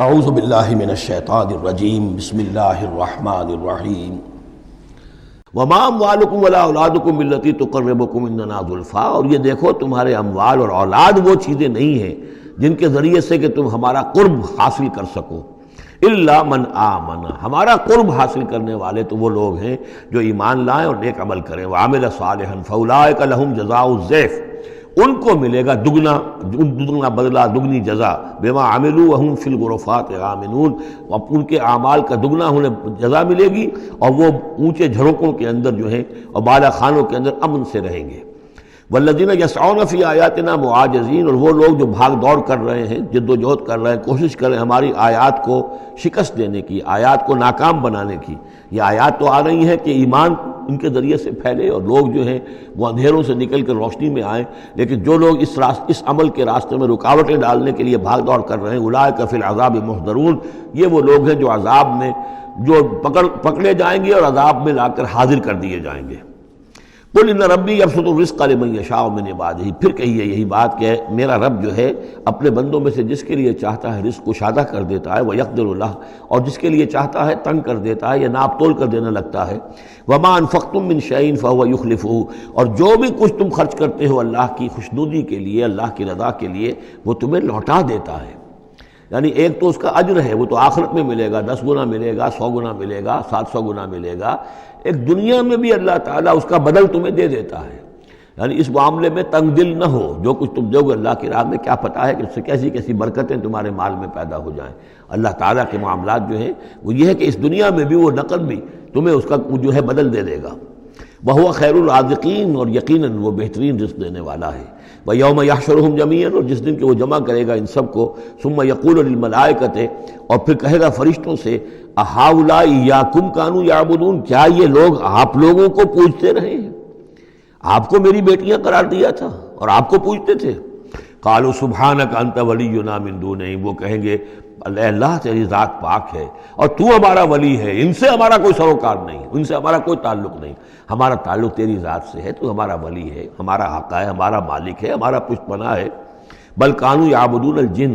اعوذ باللہ من الشیطان الرجیم بسم اللہ الرحمن الرحیم وما اموالکم ولا اولادکم بالتی تقربکم عندنا زلفیٰ، اور یہ دیکھو تمہارے اموال اور اولاد وہ چیزیں نہیں ہیں جن کے ذریعے سے کہ تم ہمارا قرب حاصل کر سکو، الا من آمن، ہمارا قرب حاصل کرنے والے تو وہ لوگ ہیں جو ایمان لائیں اور نیک عمل کریں، وعمل صالحا فاولئک لہم جزاء الضعف، ان کو ملے گا دگنا بدلہ، دگنی جزا، بما عملوا وہم فی الغرفات آمنون، ان کے اعمال کا دگنا انہیں جزا ملے گی اور وہ اونچے جھروکوں کے اندر جو ہیں اور بالا خانوں کے اندر امن سے رہیں گے۔ والذین یسعون فی آیاتنا معاجزین، اور وہ لوگ جو بھاگ دوڑ کر رہے ہیں، جد و جہد کر رہے ہیں، کوشش کر رہے ہیں ہماری آیات کو شکست دینے کی، آیات کو ناکام بنانے کی۔ یہ آیات تو آ رہی ہیں کہ ایمان ان کے ذریعے سے پھیلے اور لوگ جو ہیں وہ اندھیروں سے نکل کر روشنی میں آئیں، لیکن جو لوگ اس عمل کے راستے میں رکاوٹیں ڈالنے کے لیے بھاگ دوڑ کر رہے ہیں، اولئک فی العذاب محضرون، یہ وہ لوگ ہیں جو عذاب میں پکڑے جائیں گے اور عذاب میں لا کر حاضر کر دیے جائیں گے۔ قل ان ربی یبسط الرزق لمن یشاء من عبادہ، پھر کہیے یہی بات کہ میرا رب جو ہے اپنے بندوں میں سے جس کے لیے چاہتا ہے رزق کشادہ کر دیتا ہے، ویقدر لہ، اور جس کے لیے چاہتا ہے تنگ کر دیتا ہے یا ناپ تول کر دینے لگتا ہے۔ وما انفقتم من شیء فهو یخلفہ، اور جو بھی کچھ تم خرچ کرتے ہو اللہ کی خوشنودی کے لیے، اللہ کی رضا کے لیے، وہ تمہیں لوٹا دیتا ہے۔ یعنی ایک تو اس کا اجر ہے، وہ تو آخرت میں ملے گا، 10 گنا ملے گا، 100 گنا ملے گا، 700 گنا ملے گا، ایک دنیا میں بھی اللہ تعالیٰ اس کا بدل تمہیں دے دیتا ہے۔ یعنی اس معاملے میں تنگ دل نہ ہو، جو کچھ تم دو گے اللہ کی راہ میں کیا پتہ ہے کہ اس سے کیسی کیسی برکتیں تمہارے مال میں پیدا ہو جائیں۔ اللہ تعالیٰ کے معاملات جو ہیں وہ یہ ہے کہ اس دنیا میں بھی وہ نقد بھی تمہیں اس کا جو ہے بدل دے دے گا۔ وَهُوَ خَيْرُ الرَّازِقِينَ، اور یقیناً وہ بہترین رزق دینے والا ہے۔ وَيَوْمَ يَحْشُرُهُمْ جَمِيعًا، اور جس دن کہ وہ جمع کرے گا ان سب کو، ثُمَّ يَقُولُ لِلْمَلَائِكَةِ، اور پھر کہے گا فرشتوں سے، أَهَٰؤُلَاءِ إِيَّاكُمْ كَانُوا يَعْبُدُونَ، کیا یہ لوگ آپ لوگوں کو پوجتے رہے ہیں؟ آپ کو میری بیٹیاں قرار دیا تھا اور آپ کو پوجتے تھے۔ قَالُوا سُبْحَانَكَ أَنْتَ وَلِيُّنَا مِن دُونِهِمْ، وہ کہیں گے اللہ تیری ذات پاک ہے اور تو ہمارا ولی ہے، ان سے ہمارا کوئی سروکار نہیں، ان سے ہمارا کوئی تعلق نہیں، ہمارا تعلق تیری ذات سے ہے، تو ہمارا ولی ہے، ہمارا آقا ہے، ہمارا مالک ہے، ہمارا پشت پناہ ہے۔ بل کانوا یعبدون الجن،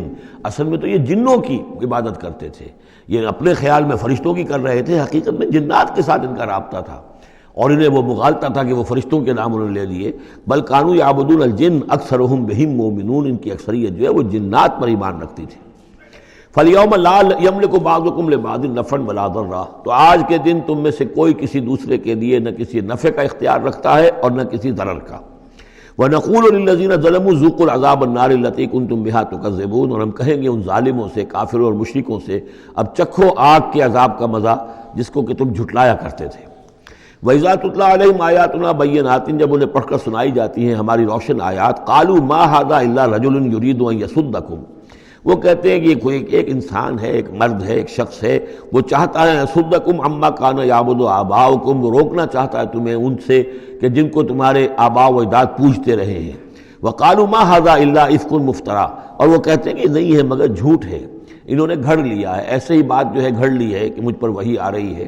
اصل میں تو یہ جنوں کی عبادت کرتے تھے، یہ اپنے خیال میں فرشتوں کی کر رہے تھے، حقیقت میں جنات کے ساتھ ان کا رابطہ تھا اور انہیں وہ مغالطہ تھا کہ وہ فرشتوں کے نام انہوں نے لے لیے۔ بل کانوا یعبدون الجن اکثرهم بهم مؤمنون، ان کی اکثریت جو ہے وہ جنات پر ایمان رکھتی تھی۔ فَالْيَوْمَ لَا يَمْلِكُ بَعْضُكُمْ لِبَعْضٍ نَفْعًا وَلَا ضَرًّا، تو آج کے دن تم میں سے کوئی کسی دوسرے کے لیے نہ کسی نفع کا اختیار رکھتا ہے اور نہ کسی ضرر کا۔ وَنَقُولُ لِلَّذِينَ ظَلَمُوا ذُوقُوا الْعَذَابَ النَّارِ الَّتِي كُنتُم بِهَا تُكَذِّبُونَ، اور ہم کہیں گے ان ظالموں سے، کافروں اور مشرکوں سے، اب چکھو آگ کے عذاب کا مزہ جس کو کہ تم جھٹلایا کرتے تھے۔ وَإِذَا تُتْلَىٰ عَلَيْهِمْ آيَاتُنَا بَيِّنَاتٍ، جب انہیں پڑھ کر سنائی جاتی ہیں ہماری روشن آیات، قَالُوا مَا هَٰذَا إِلَّا رَجُلٌ يُرِيدُ أَن يَصُدَّكُمْ، وہ کہتے ہیں کہ یہ کوئی ایک انسان ہے، ایک مرد ہے، ایک شخص ہے، وہ چاہتا ہے يَصُدَّكُمْ عَمَّا كَانَ يَعْبُدُ آبَاؤُكُمْ، وہ روکنا چاہتا ہے تمہیں ان سے کہ جن کو تمہارے آباء و اجداد پوجتے رہے ہیں۔ وَقَالُوا مَا هَٰذَا إِلَّا إِفْكٌ مُفْتَرًى، اور وہ کہتے ہیں کہ نہیں ہے مگر جھوٹ ہے، انہوں نے گھڑ لیا ہے، ایسے ہی بات جو ہے گھڑ لی ہے کہ مجھ پر وحی آ رہی ہے۔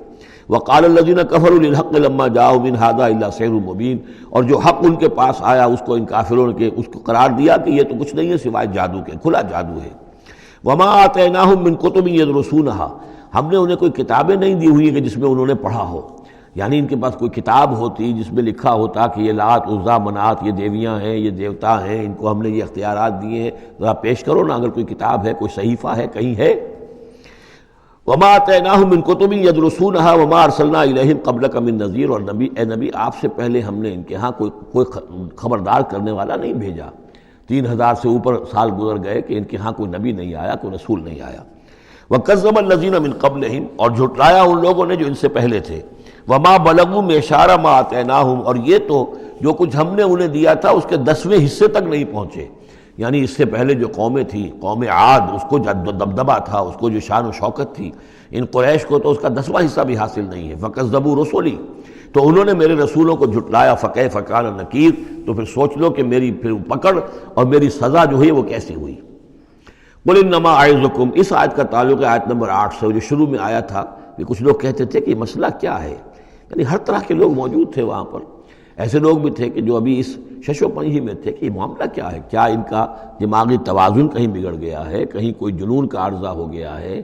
وَقَالَ الَّذِينَ كَفَرُوا لِلْحَقِّ لَمَّا جَاءَهُمْ إِنْ هَٰذَا إِلَّا سِحْرٌ مُّبِينٌ، اور جو حق ان کے پاس آیا اس کو ان کافروں نے اس کو قرار دیا کہ یہ تو کچھ نہیں ہے سوائے جادو کے، کھلا جادو ہے۔ وَمَا آتَيْنَاهُم مِّن كُتُبٍ يَدْرُسُونَهَا، ہم نے انہیں کوئی کتابیں نہیں دی ہوئی کہ جس میں انہوں نے پڑھا ہو، یعنی ان کے پاس کوئی کتاب ہوتی جس میں لکھا ہوتا کہ یہ لات عزا منات یہ دیویاں ہیں، یہ دیوتا ہیں، ان کو ہم نے یہ اختیارات دیے ہیں، ذرا پیش کرو نا، اگر کوئی کتاب ہے، کوئی صحیفہ ہے، کہیں ہے۔ وَمَا آتَيْنَاهُم مِّن كُتُبٍ يَدْرُسُونَهَا وَمَا أَرْسَلْنَا إِلَيْهِمْ قَبْلَكَ مِن نَذِيرٍ، اور نبی اے نبی آپ سے پہلے ہم نے ان کے ہاں کوئی خبردار کرنے والا نہیں بھیجا۔ 3000 سے اوپر سال گزر گئے کہ ان کے ہاں کوئی نبی نہیں آیا، کوئی رسول نہیں آیا۔ وَكَذَّبَ الَّذِينَ مِن قَبْلِهِمْ، اور جھٹلایا ان لوگوں نے جو ان سے پہلے تھے۔ وَمَا بَلَغُوا مِعْشَارَ مَا آتَيْنَاهُمْ، اور یہ تو جو کچھ ہم نے انہیں دیا تھا اس کے 10ویں حصے تک نہیں پہنچے، یعنی اس سے پہلے جو قومیں تھیں، قوم عاد، اس کو جو دبدبہ تھا، اس کو جو شان و شوکت تھی، ان قریش کو تو اس کا 10واں حصہ بھی حاصل نہیں ہے۔ فَكَذَّبُوا رُسُلِي، تو انہوں نے میرے رسولوں کو جھٹلایا، فَكَيْفَ كَانَ نَكِيرٌ، تو پھر سوچ لو کہ میری پھر پکڑ اور میری سزا جو ہے وہ کیسی ہوئی۔ قُلْ إِنَّمَا أَعِظُكُمْ، اس آیت کا تعلق ہے آیت نمبر 8 سے، جو شروع میں آیا تھا کہ کچھ لوگ کہتے تھے کہ یہ مسئلہ کیا ہے، یعنی ہر طرح کے لوگ موجود تھے وہاں پر، ایسے لوگ بھی تھے کہ جو ابھی اس شش و پنج ہی میں تھے کہ یہ معاملہ کیا ہے، کیا ان کا دماغی توازن کہیں بگڑ گیا ہے، کہیں کوئی جنون کا عارضہ ہو گیا ہے،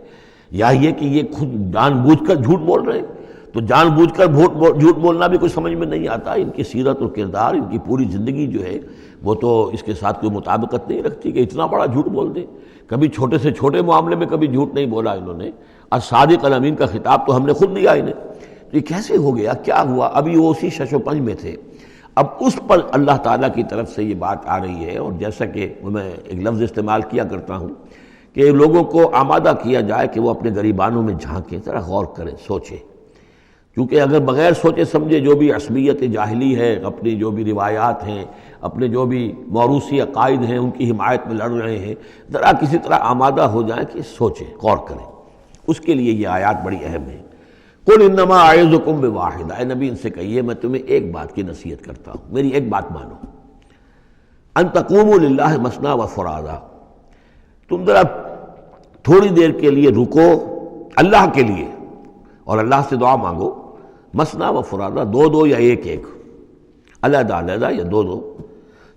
یا یہ کہ یہ خود جان بوجھ کر جھوٹ بول رہے ہیں۔ تو جان بوجھ کر جھوٹ بولنا بھی کچھ سمجھ میں نہیں آتا، ان کی سیرت اور کردار، ان کی پوری زندگی جو ہے وہ تو اس کے ساتھ کوئی مطابقت نہیں رکھتی کہ اتنا بڑا جھوٹ بول دیں۔ کبھی چھوٹے سے چھوٹے معاملے میں کبھی جھوٹ نہیں بولا انہوں نے، الصادق الامین کا خطاب تو ہم نے خود دیا انہیں۔ یہ کیسے ہو گیا، کیا ہوا؟ ابھی وہ اسی شش و پنج میں تھے، اب اس پر اللہ تعالیٰ کی طرف سے یہ بات آ رہی ہے۔ اور جیسا کہ میں ایک لفظ استعمال کیا کرتا ہوں کہ لوگوں کو آمادہ کیا جائے کہ وہ اپنے گریبانوں میں جھانکیں، ذرا غور کریں، سوچیں، کیونکہ اگر بغیر سوچے سمجھے جو بھی عصبیت جاہلی ہے، اپنی جو بھی روایات ہیں، اپنے جو بھی موروثی عقائد ہیں، ان کی حمایت میں لڑ رہے ہیں، ذرا کسی طرح آمادہ ہو جائیں کہ سوچیں، غور کریں۔ اس کے لیے یہ آیات بڑی اہم ہیں۔ قل انما اعظکم بواحد، اے نبی ان سے کہیے میں تمہیں ایک بات کی نصیحت کرتا ہوں، میری ایک بات مانو، ان تقوموا للہ مثنی و فرادا، تم ذرا تھوڑی دیر کے لیے رکو اللہ کے لیے اور اللہ سے دعا مانگو، مثنی و فرادا، دو دو یا ایک ایک، علیحدہ علیحدہ یا دو دو،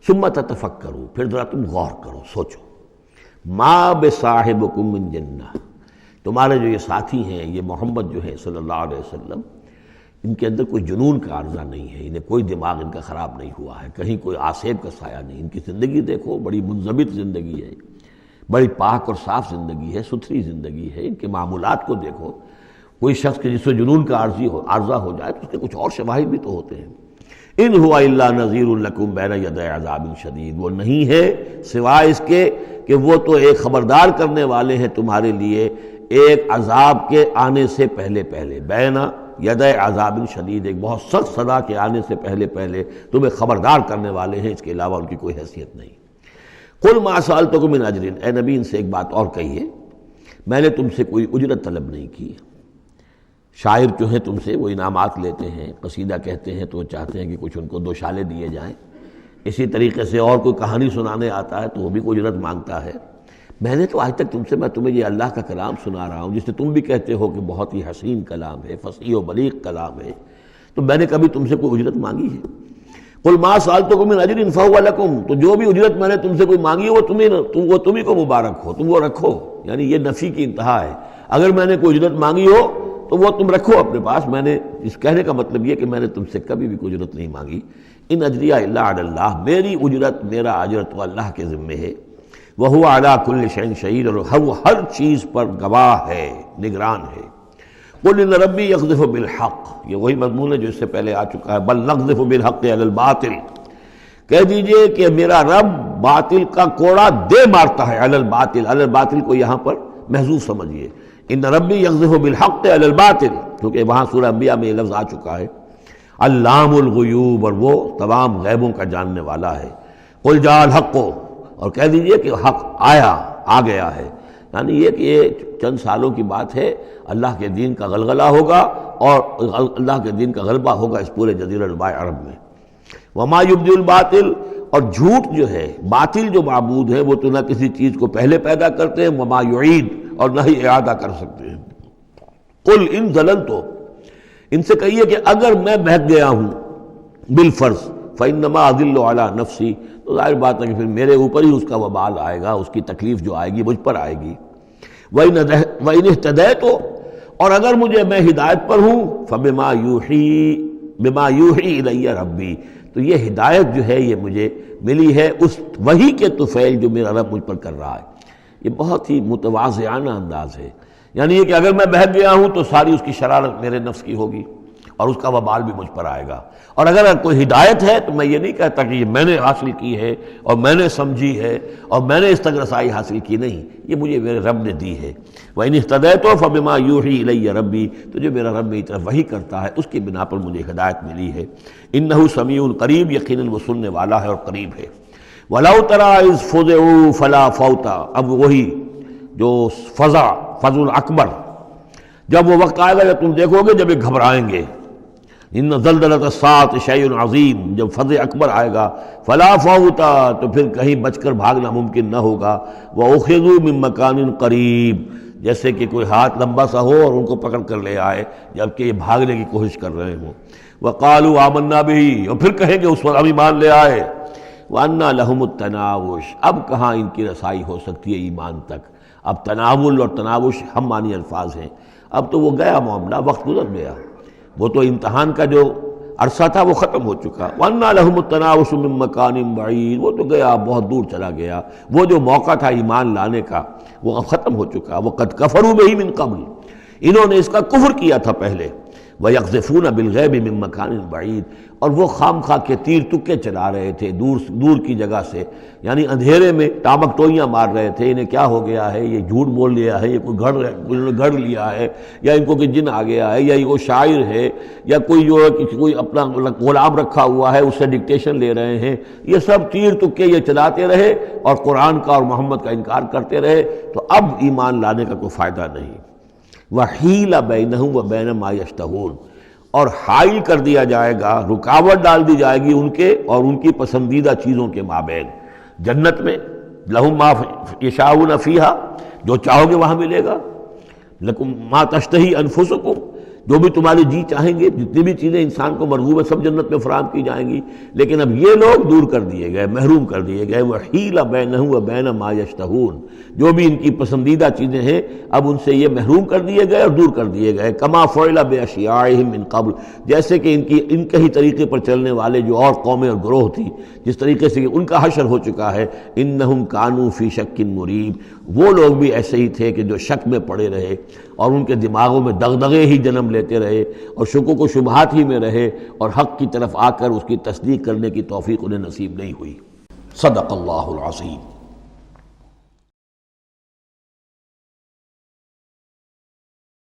ثم تتفکروا، پھر ذرا تم غور کرو، سوچو، ما بصاحبکم من جنہ، تمہارے جو یہ ساتھی ہیں، یہ محمد جو ہے صلی اللہ علیہ وسلم، ان کے اندر کوئی جنون کا عارضہ نہیں ہے، انہیں کوئی دماغ ان کا خراب نہیں ہوا ہے، کہیں کوئی آسیب کا سایہ نہیں، ان کی زندگی دیکھو، بڑی منضبط زندگی ہے، بڑی پاک اور صاف زندگی ہے، ستھری زندگی ہے، ان کے معمولات کو دیکھو۔ کوئی شخص کے جس سے جنون کا عارضہ ہو جائے تو اس کے کچھ اور شواہد بھی تو ہوتے ہیں۔ ان ہوا الا نذیر لکم بین یدی عذاب شدید، وہ نہیں ہے سوائے اس کے کہ وہ تو ایک خبردار کرنے والے ہیں تمہارے لیے ایک عذاب کے آنے سے پہلے پہلے، بین یدی عذاب شدید، ایک بہت سخت سزا کے آنے سے پہلے پہلے تمہیں خبردار کرنے والے ہیں، اس کے علاوہ ان کی کوئی حیثیت نہیں۔ قل ما سألتکم من اجر، اے نبی ان سے ایک بات اور کہیے، میں نے تم سے کوئی اجرت طلب نہیں کی۔ شاعر جو ہیں تم سے وہ انعامات لیتے ہیں، قصیدہ کہتے ہیں تو وہ چاہتے ہیں کہ کچھ ان کو دو شالے دیے جائیں، اسی طریقے سے اور کوئی کہانی سنانے آتا ہے تو وہ بھی کوئی اجرت مانگتا ہے۔ میں نے تو آج تک تم سے، میں تمہیں یہ اللہ کا کلام سنا رہا ہوں جس سے تم بھی کہتے ہو کہ بہت ہی حسین کلام ہے، فصیح و بلیغ کلام ہے، تو میں نے کبھی تم سے کوئی اجرت مانگی ہے؟ قل ما سألتکم من اجر فہو لکم، تو جو بھی اجرت میں نے تم سے کوئی مانگی ہے وہ تمہیں کو مبارک ہو، تم وہ رکھو، یعنی یہ نفی کی انتہا ہے۔ اگر میں نے کوئی اجرت مانگی ہو تو وہ تم رکھو اپنے پاس، میں نے اس کہنے کا مطلب یہ کہ میں نے تم سے کبھی بھی کوئی اجرت نہیں مانگی۔ ان اجریہ الا علی اللہ، میری اجرت، میرا اجر تو اللہ کے ذمے ہے۔ وَهُوَ عَلَىٰ كُلِّ شَيْءٍ شَهِيدٌ، اور وہ ہر چیز پر گواہ ہے، نگران ہے۔ قُلْ إِنَّ رَبِّي يَقْذِفُ بِالْحَقِّ، یہ وہی مضمون ہے جو اس سے پہلے آ چکا ہے، بَلْ نَقْذِفُ بِالْحَقِّ عَلَى الْبَاطِلِ، کہہ دیجئے کہ میرا رب باطل کا کوڑا دے مارتا ہے، علی الباطل، علی الباطل کو یہاں پر محذوف سمجھیے، ان ربی یقذف بالحق علی الباطل، کیونکہ وہاں سورہ انبیاء میں یہ لفظ آ چکا ہے، علام الغیوب، اور وہ تمام غیبوں کا جاننے والا ہے۔ قل جاء الحق، اور کہہ دیجئے کہ حق آ گیا ہے، یعنی یہ کہ یہ چند سالوں کی بات ہے، اللہ کے دین کا غلغلہ ہوگا اور اللہ کے دین کا غلبہ ہوگا اس پورے جزیرہ نما عرب میں۔ وما یبدی الباطل، اور جھوٹ جو ہے، باطل جو معبود ہے وہ تو نہ کسی چیز کو پہلے پیدا کرتے ہیں، وما یعید، اور نہ ہی اعادہ کر سکتے ہیں۔ قل ان ضللت، ان سے کہیے کہ اگر میں بہک گیا ہوں بالفرض، فانما اضل علی نفسی، تو ظاہر بات ہے کہ پھر میرے اوپر ہی اس کا وبال آئے گا، اس کی تکلیف جو آئے گی مجھ پر آئے گی۔ وَإِنِ اهْتَدَيْتُ، اور اگر میں ہدایت پر ہوں، فَبِمَا يُوحِي إِلَيَّ رَبِّي، تو یہ ہدایت جو ہے یہ مجھے ملی ہے اس وحی کے طفیل جو میرا رب مجھ پر کر رہا ہے۔ یہ بہت ہی متواضعانہ انداز ہے، یعنی یہ کہ اگر میں بہک گیا ہوں تو ساری اس کی شرارت میرے نفس کی ہوگی اور اس کا وبال بھی مجھ پر آئے گا، اور اگر کوئی ہدایت ہے تو میں یہ نہیں کہتا کہ یہ میں نے حاصل کی ہے اور میں نے سمجھی ہے اور میں نے اس تک رسائی حاصل کی، نہیں، یہ مجھے میرے رب نے دی ہے۔ وَإِنِ اهْتَدَيْتُ فَبِمَا يُوحِي إِلَيَّ رَبِّي، تو جو میرا رب میری طرف وحی کرتا ہے اس کی بنا پر مجھے ہدایت ملی ہے۔ إِنَّهُ سَمِيعٌ قریب، یقیناً وہ سننے والا ہے اور قریب ہے۔ وَلَوْ تَرَىٰ إِذْ فُزِعُوا فَلَا فَوْتَ، اب وہی جو فضع الاکبر، جب وہ وقت آئے گا جب تم دیکھو گے جب یہ گھبرائیں گے، ان زلزلۃ الساعۃ شیء عظیم، جب فضع اکبر آئے گا، فلا فوت، تو پھر کہیں بچ کر بھاگنا ممکن نہ ہوگا، وَأُخِذُوا مِن مَّكَانٍ قریب، جیسے کہ کوئی ہاتھ لمبا سا ہو اور ان کو پکڑ کر لے آئے جبکہ یہ بھاگنے کی کوشش کر رہے ہوں۔ وقالوا آمنا به، اور پھر کہیں گے اس وقت ہم ایمان لے آئے، وَأَنَّىٰ لَهُمُ التَّنَاوُشُ، اب کہاں ان کی رسائی ہو سکتی ہے ایمان تک۔ اب تناول اور تناوش ہم معنی الفاظ ہیں، اب تو وہ گیا معاملہ، وقت گزر گیا، وہ تو امتحان کا جو عرصہ تھا وہ ختم ہو چکا۔ وَأَنَّىٰ لَهُمُ التَّنَاوُشُ مِن مَّكَانٍ بَعِيدٍ، وہ تو گیا، بہت دور چلا گیا، وہ جو موقع تھا ایمان لانے کا وہ اب ختم ہو چکا۔ وَقَدْ كَفَرُوا بِهِ مِن قَبْلُ، انہوں نے اس کا کفر کیا تھا پہلے۔ وَيَقْذِفُونَ بِالْغَيْبِ مِن مَّكَانٍ بَعِيدٍ، اور وہ خام خواہ کے تیر تکے چلا رہے تھے دور کی جگہ سے، یعنی اندھیرے میں ٹامک ٹوئیاں مار رہے تھے، انہیں کیا ہو گیا ہے، یہ جھوٹ بول لیا ہے، یہ کوئی گھڑ لیا ہے، یا ان کو کہ جن آ گیا ہے، یا یہ وہ شاعر ہے، یا کوئی جو ہے کوئی اپنا غلام رکھا ہوا ہے اس سے ڈکٹیشن لے رہے ہیں۔ یہ سب تیر تکے یہ چلاتے رہے اور قرآن کا اور محمد کا انکار کرتے رہے، تو اب ایمان لانے کا کوئی فائدہ نہیں۔ وَحِيلَ بَيْنَهُمْ وَبَيْنَ مَا يَشْتَهُونَ، اور حائل کر دیا جائے گا، رکاوٹ ڈال دی جائے گی ان کے اور ان کی پسندیدہ چیزوں کے مابین۔ جنت میں لَهُم مَا يَشَاءُونَ فِيهَا، جو چاہو گے وہاں ملے گا۔ لَكُمْ مَا تَشْتَهِي أَنفُسُكُمْ، جو بھی تمہاری جی چاہیں گے، جتنی بھی چیزیں انسان کو مرغوب ہے سب جنت میں فراہم کی جائیں گی، لیکن اب یہ لوگ دور کر دیے گئے، محروم کر دیے گئے۔ وَحِيلَ بَيْنَهُمْ وَبَيْنَ مَا يَشْتَهُونَ، جو بھی ان کی پسندیدہ چیزیں ہیں اب ان سے یہ محروم کر دیے گئے اور دور کر دیے گئے۔ كَمَا فُعِلَ بِأَشْيَاعِهِم مِّن قَبْلُ، جیسے کہ ان کے ہی طریقے پر چلنے والے جو اور قومیں اور گروہ تھی، جس طریقے سے ان کا حشر ہو چکا ہے۔ إِنَّهُمْ كَانُوا فِي شَكٍّ مُّرِيبٍ، وہ لوگ بھی ایسے ہی تھے کہ جو شک میں پڑے رہے اور ان کے دماغوں میں دغدغے ہی جنم لیتے رہے اور شکوک و شبہات ہی میں رہے، اور حق کی طرف آ کر اس کی تصدیق کرنے کی توفیق انہیں نصیب نہیں ہوئی۔ صدق اللہ العظیم۔